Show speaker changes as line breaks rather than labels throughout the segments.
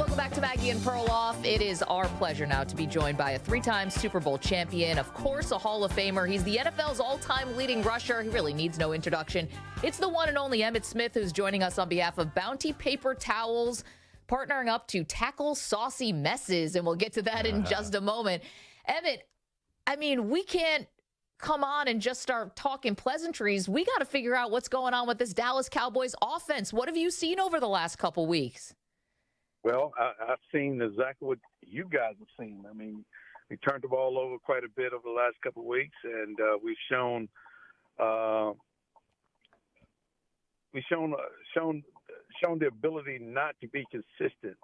Welcome back to Maggie and Perloff. It is our pleasure now to be joined by a three-time Super Bowl champion, of course, a Hall of Famer. He's the NFL's all-time leading rusher. He really needs no introduction. It's the one and only Emmitt Smith, who's joining us on behalf of Bounty Paper Towels, partnering up to tackle saucy messes, and we'll get to that in just a moment. Emmitt, I mean, we can't come on and just start talking pleasantries. We got to figure out what's going on with this Dallas Cowboys offense. What have you seen over the last couple weeks?
Well, I've seen exactly what you guys have seen. I mean, we turned the ball over quite a bit over the last couple of weeks, and we've shown the ability not to be consistent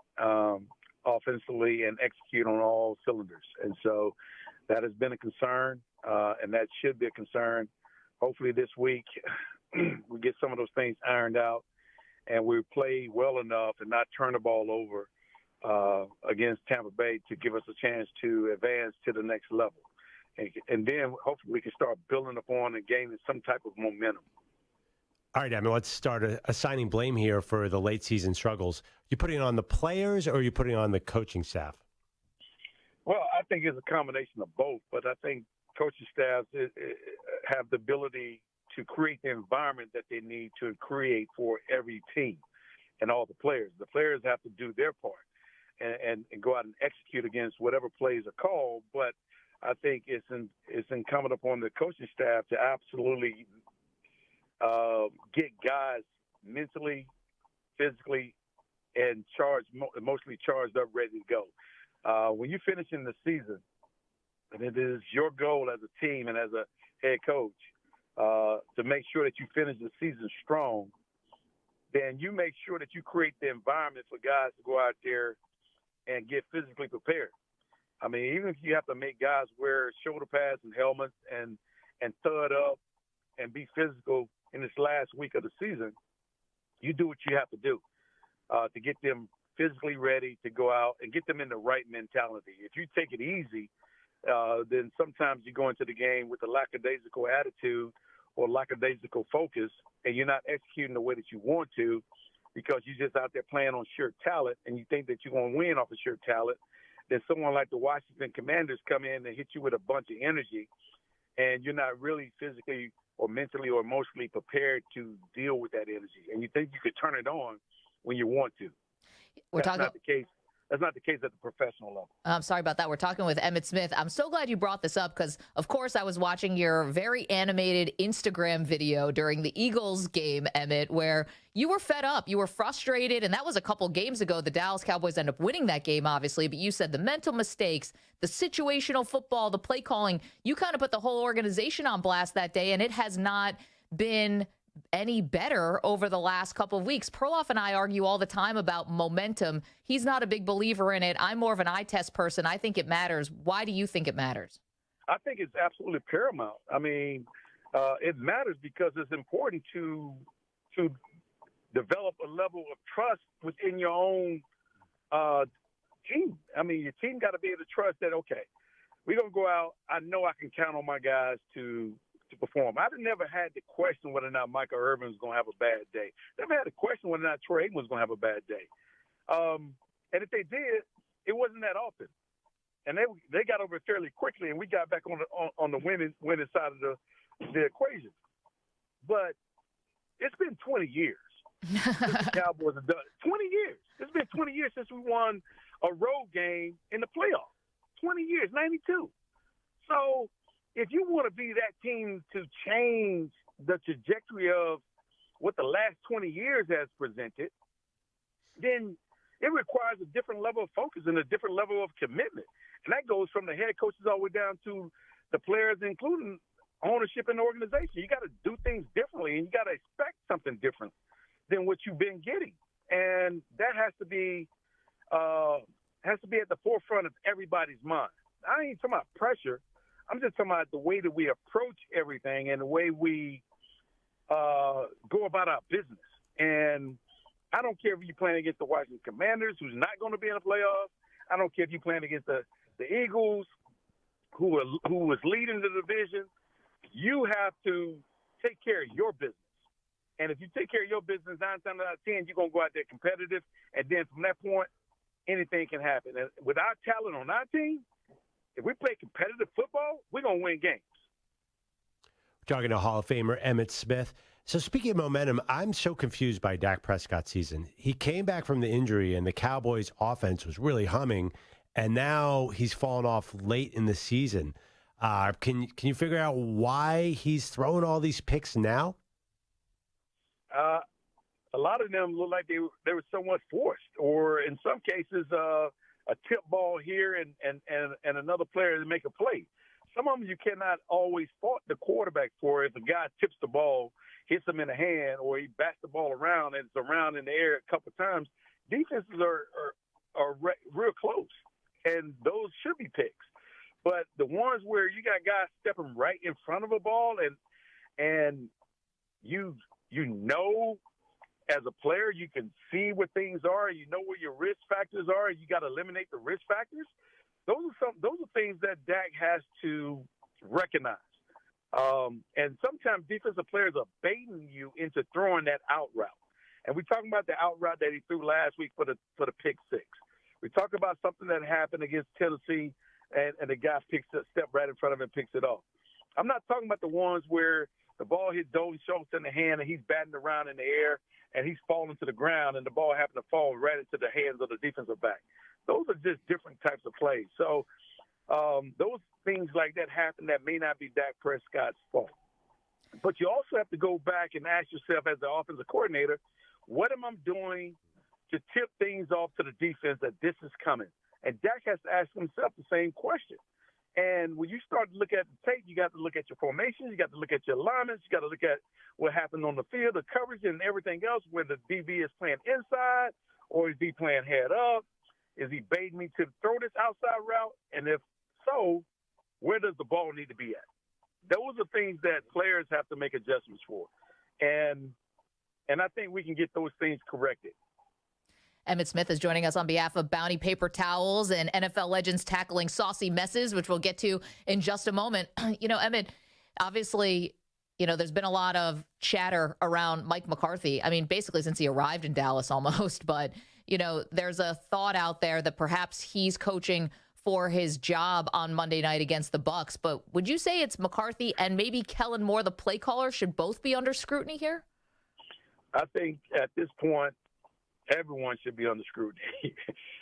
offensively and execute on all cylinders. And so that has been a concern, and that should be a concern. Hopefully this week we get some of those things ironed out, and we play well enough and not turn the ball over against Tampa Bay to give us a chance to advance to the next level. And then hopefully we can start building upon and gaining some type of momentum.
All right, Emmitt, let's start assigning blame here for the late season struggles. You putting it on the players or are you putting it on the coaching staff?
Well, I think it's a combination of both, but I think coaching staffs have the ability to create the environment that they need to create for every team and all the players. The players have to do their part and go out and execute against whatever plays are called. But I think it's incumbent upon the coaching staff to absolutely get guys mentally, physically, and emotionally charged up, ready to go. When you finish in the season, and it is your goal as a team and as a head coach to make sure that you finish the season strong, then you make sure that you create the environment for guys to go out there and get physically prepared. I mean, even if you have to make guys wear shoulder pads and helmets and thud up and be physical in this last week of the season, you do what you have to do to get them physically ready to go out and get them in the right mentality. If you take it easy, then sometimes you go into the game with a lackadaisical attitude or lackadaisical focus, and you're not executing the way that you want to because you're just out there playing on sheer talent, and you think that you're going to win off of sheer talent. Then someone like the Washington Commanders come in and hit you with a bunch of energy, and you're not really physically or mentally or emotionally prepared to deal with that energy. And you think you could turn it on when you want to. That's not the case. That's not the case at the professional level.
I'm sorry about that. We're talking with Emmitt Smith. I'm so glad you brought this up because, of course, I was watching your very animated Instagram video during the Eagles game, Emmitt, where you were fed up. You were frustrated, and that was a couple games ago. The Dallas Cowboys ended up winning that game, obviously, but you said the mental mistakes, the situational football, the play calling, you kind of put the whole organization on blast that day, and it has not been any better over the last couple of weeks. Perloff and I argue all the time about momentum. He's not a big believer in it. I'm more of an eye test person. I think it matters. Why do you think it matters?
I think it's absolutely paramount. I mean, it matters because it's important to develop a level of trust within your own team. I mean, your team got to be able to trust that, okay, we're going to go out. I know I can count on my guys to perform. I've never had to question whether or not Michael Irvin was going to have a bad day. Never had to question whether or not Troy Aikman was going to have a bad day. And if they did, it wasn't that often. And they got over it fairly quickly, and we got back on the winning side of the equation. But it's been 20 years since the Cowboys have done it. 20 years. It's been 20 years since we won a road game in the playoffs. 20 years, 92. So if you want to be that team to change the trajectory of what the last 20 years has presented, then it requires a different level of focus and a different level of commitment. And that goes from the head coaches all the way down to the players, including ownership and the organization. You got to do things differently, and you got to expect something different than what you've been getting. And that has to be at the forefront of everybody's mind. I ain't talking about pressure. I'm just talking about the way that we approach everything and the way we go about our business. And I don't care if you're playing against the Washington Commanders, who's not going to be in the playoffs. I don't care if you're playing against the Eagles, who was leading the division. You have to take care of your business. And if you take care of your business 9 times out of 10, you're going to go out there competitive. And then from that point, anything can happen. And with our talent on our team, if we play competitive football, we're going to win games.
Talking to Hall of Famer Emmitt Smith. So speaking of momentum, I'm so confused by Dak Prescott's season. He came back from the injury, and the Cowboys' offense was really humming, and now he's fallen off late in the season. Can you figure out why he's throwing all these picks now?
A lot of them look like they were somewhat forced, or in some cases, a tip ball here and another player to make a play. Some of them you cannot always fault the quarterback for. If a guy tips the ball, hits him in the hand, or he bats the ball around and it's around in the air a couple of times, defenses are real close, and those should be picks. But the ones where you got guys stepping right in front of a ball and you know as a player you can see what things are, you know where your risk factors are, and you got to eliminate the risk factors. Those are things that Dak has to recognize. And sometimes defensive players are baiting you into throwing that out route. And we're talking about the out route that he threw last week for the pick six. We talk about something that happened against Tennessee, and the guy picks a step right in front of him and picks it off. I'm not talking about the ones where the ball hit Dalton Schultz in the hand and he's batting around in the air and he's falling to the ground and the ball happened to fall right into the hands of the defensive back. Those are just different types of plays. So those things like that happen that may not be Dak Prescott's fault. But you also have to go back and ask yourself as the offensive coordinator, what am I doing to tip things off to the defense that this is coming? And Dak has to ask himself the same question. And when you start to look at the tape, you got to look at your formations, you got to look at your alignments, you got to look at what happened on the field, the coverage and everything else, whether the DB is playing inside or is he playing head up? Is he baiting me to throw this outside route? And if so, where does the ball need to be at? Those are things that players have to make adjustments for. And I think we can get those things corrected.
Emmitt Smith is joining us on behalf of Bounty Paper Towels and NFL Legends Tackling Saucy Messes, which we'll get to in just a moment. Emmitt, obviously, there's been a lot of chatter around Mike McCarthy. I mean, basically since he arrived in Dallas almost. But, there's a thought out there that perhaps he's coaching for his job on Monday night against the Bucs. But would you say it's McCarthy and maybe Kellen Moore, the play caller, should both be under scrutiny here?
I think at this point, everyone should be under scrutiny.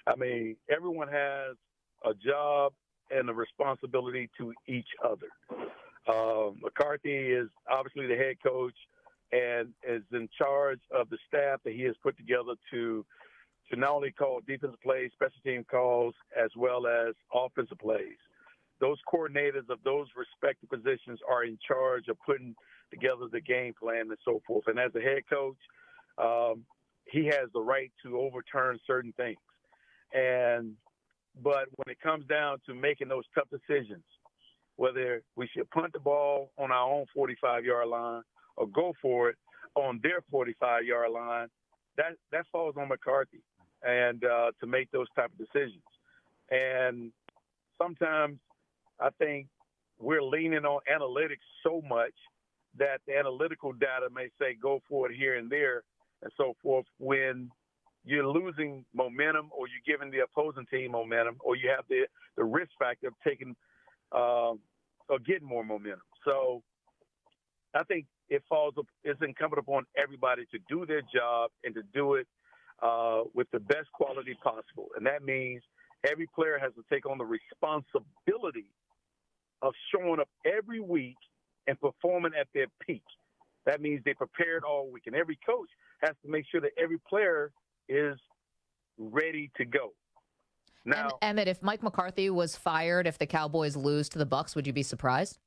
I mean, everyone has a job and a responsibility to each other. McCarthy is obviously the head coach and is in charge of the staff that he has put together to not only call defensive plays, special team calls, as well as offensive plays. Those coordinators of those respective positions are in charge of putting together the game plan and so forth. And as a head coach, he has the right to overturn certain things. But when it comes down to making those tough decisions, whether we should punt the ball on our own 45-yard line or go for it on their 45-yard line, that falls on McCarthy and to make those type of decisions. And sometimes I think we're leaning on analytics so much that the analytical data may say go for it here and there and so forth, when you're losing momentum or you're giving the opposing team momentum or you have the risk factor of taking or getting more momentum. So I think it's incumbent upon everybody to do their job and to do it with the best quality possible. And that means every player has to take on the responsibility of showing up every week and performing at their peak. That means they prepared all week. And every coach has to make sure that every player is ready to go. Now,
Emmitt, if Mike McCarthy was fired, if the Cowboys lose to the Bucs, would you be surprised?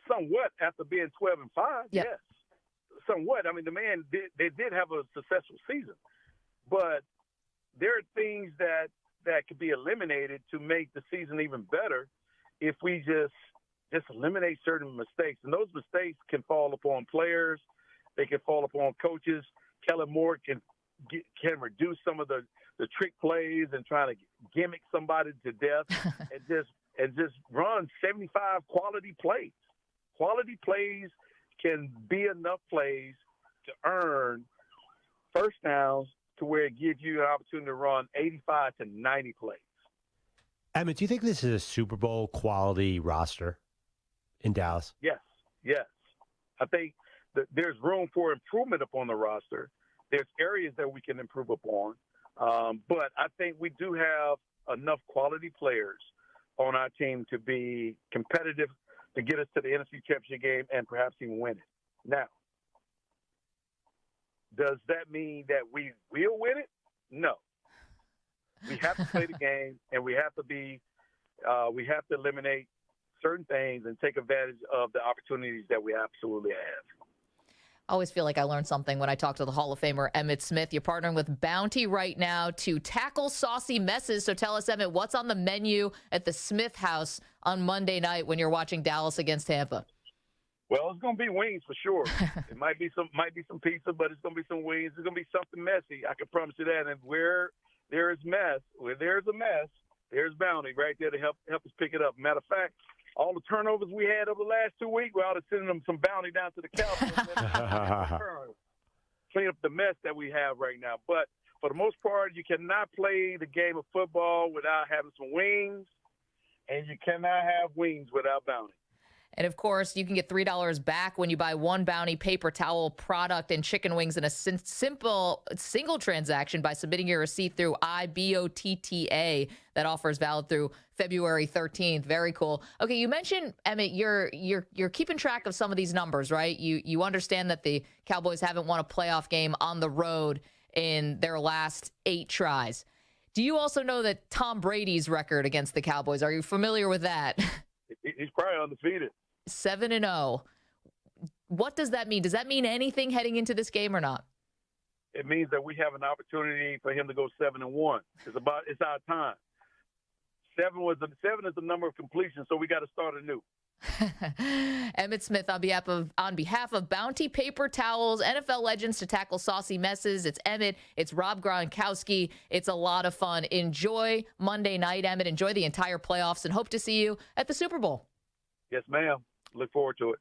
Somewhat, after being 12-5,
yep.
Yes. Somewhat. I mean, the man did have a successful season, but there are things that could be eliminated to make the season even better if we just eliminate certain mistakes. And those mistakes can fall upon players. They can fall upon coaches. Kellen Moore can reduce some of the trick plays and trying to gimmick somebody to death and just run 75 quality plays. Quality plays can be enough plays to earn first downs to where it gives you an opportunity to run 85 to 90 plays.
Emmitt, do you think this is a Super Bowl quality roster in Dallas?
Yes, yes. I think that there's room for improvement upon the roster. There's areas that we can improve upon. But I think we do have enough quality players on our team to be competitive, to get us to the NFC Championship game and perhaps even win it. Now, does that mean that we will win it? No. We have to play the game, and we have to eliminate certain things and take advantage of the opportunities that we absolutely have.
I always feel like I learned something when I talk to the Hall of Famer Emmitt Smith. You're partnering with Bounty right now to tackle saucy messes. So tell us, Emmitt, what's on the menu at the Smith House on Monday night when you're watching Dallas against Tampa?
Well, it's going to be wings for sure. It might be some pizza, but it's going to be some wings. It's going to be something messy. I can promise you that. And where there is mess, where there's a mess, there's Bounty right there to help us pick it up. Matter of fact, all the turnovers we had over the last 2 weeks, we ought to send them some Bounty down to the Cowboys. Clean up the mess that we have right now. But for the most part, you cannot play the game of football without having some wings, and you cannot have wings without Bounty.
And, of course, you can get $3 back when you buy one Bounty paper towel product and chicken wings in a single transaction by submitting your receipt through IBOTTA. That offer is valid through February 13th. Very cool. Okay, you mentioned, Emmitt, you're keeping track of some of these numbers, right? You understand that the Cowboys haven't won a playoff game on the road in their last 8 tries. Do you also know that Tom Brady's record against the Cowboys? Are you familiar with that?
He's probably undefeated.
7-0. What does that mean? Does that mean anything heading into this game or not?
It means that we have an opportunity for him to go 7-1. It's our time. 7 is the number of completion, so we got to start anew.
Emmitt Smith on behalf of Bounty Paper Towels, NFL legends to tackle saucy messes. It's Emmitt. It's Rob Gronkowski. It's a lot of fun. Enjoy Monday night, Emmitt. Enjoy the entire playoffs, and hope to see you at the Super Bowl.
Yes, ma'am. Look forward to it.